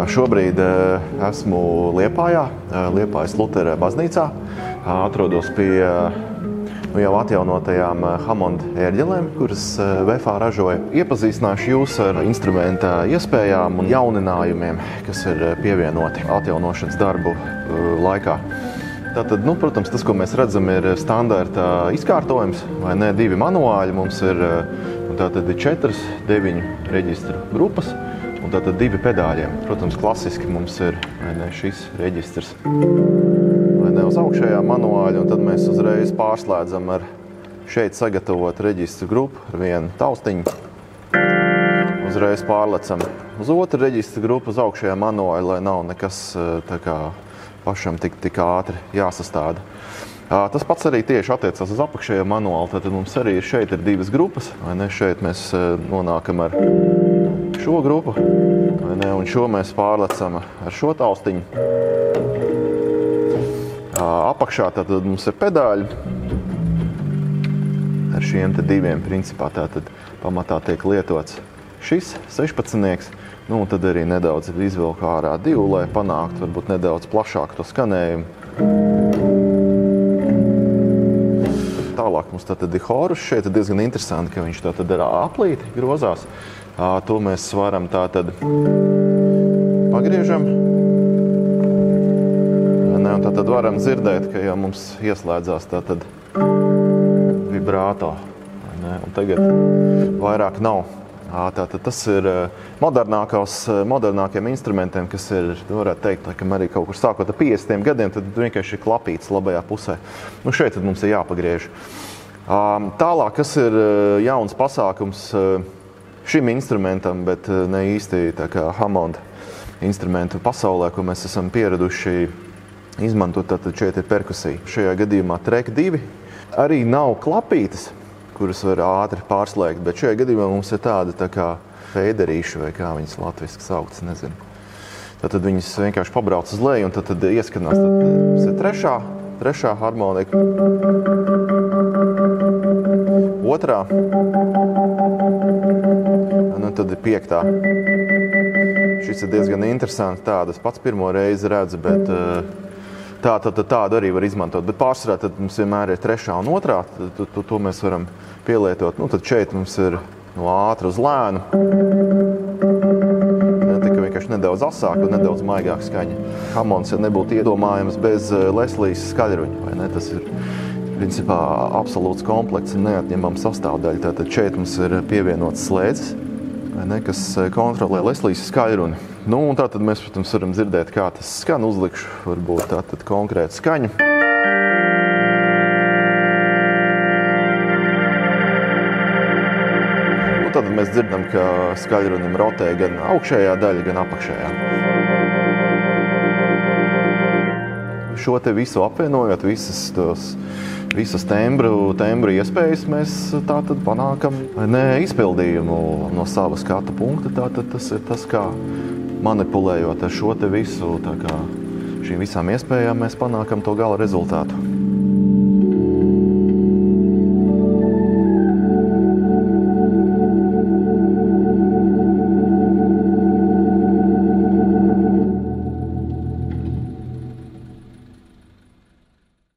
Šobrīd esmu Liepājā, Liepājas Lutera baznīcā. Atrodos pie jau atjaunotajām Hammond ērģelēm, kuras VFA ražoja. Iepazīstināšu jūs ar instrumenta iespējām un jauninājumiem, kas ir pievienoti atjaunošanas darbu laikā. Tātad, protams, tas, ko mēs redzam, ir standarta izkārtojums, vai ne, 2 manuāļi. Mums ir tātad 4, 9 reģistru grupas un tātad 2 pedāļiem. Protams, klasiski mums ir, vai ne, šis reģistrs, vai ne, uz augšējā manuāļa, un tad mēs uzreiz pārslēdzam ar šeit sagatavot reģistru grupu ar vienu taustiņu. Uzreiz pārlecam uz otru reģistru grupu uz augšējā manuāļa, lai nav nekas tā kā pašam tik ātri jāsastāda. Tas pats arī tieši attiecās uz apakšējo manuālu, tad mums arī šeit ir 2 grupas, vai ne? Šeit mēs nonākam ar šo grupu, vai ne? Un šo mēs pārlecam ar šo taustiņu. Apakšā tātad mums ir pedāļi ar šiem te 2, principā tātad pamatā tiek lietots šis 16. Un tad arī nedaudz izvilku ārā 2, lai panāktu varbūt nedaudz plašāku to skanējumu. Tālāk mums tātad ir horus. Šeit ir diezgan interesanti, ka viņš tātad ar aplīti grozās. To mēs varam tātad pagriežam. Un tātad varam dzirdēt, ka jau mums ieslēdzās tātad vibrāto. Un tagad vairāk nav. Tātad tas ir modernākiem instrumentiem, kas ir, varētu teikt, laikam arī kaut kur sākot ar 50. gadiem, tad vienkārši ir klapīts labajā pusē. Šeit tad mums ir jāpagriež. Tālāk, kas ir jauns pasākums šim instrumentam, bet ne īsti tā kā Hammond instrumentu pasaulē, ko mēs esam pieraduši izmantot, tad šeit ir perkusija. Šajā gadījumā track 2 arī nav klapītas, kuras var ātri pārslēgt, bet šajā gadījumā mums ir tāda tā kā feiderīša, vai kā viņas latviski sauktas, nezinu. Tad viņas vienkārši pabrauc uz leju, un tad ieskanās. Tad mums ir trešā harmonika, otrā, un tad ir 5. Šis ir diezgan interesants, tādas pats pirmo reizi redzu, bet tādu arī var izmantot, bet pārsvarā tad mums vienmēr ir 3. un 2. To mēs varam pielietot. Tad šeit mums ir no ātra uz lēnu. Tikai vienkārši nedaudz asāk un nedaudz maigāk skaņa. Hammonds nebūtu iedomājams bez Leslijas skaļruņa, vai ne? Tas ir, principā, absolūts komplekts un neatņemama sastāvdaļa. Tātad šeit mums ir pievienots slēdzes, vai ne, kas kontrolē Leslijas skaļruni. Un tātad mēs, protams, varam dzirdēt, kā tas skan. Uzlikšu varbūt tātad konkrētu skaņu. Tad mēs dzirdam, ka skaļrunim rotē gan augšējā daļa, gan apakšējā. Šo te visu apvienojot, visas tembru iespējas, mēs tātad panākam izpildījumu no sava skatu punkta. Tātad tas ir tas, kā manipulējot ar šo te visu, tā kā šīm visām iespējām, mēs panākam to gala rezultātu.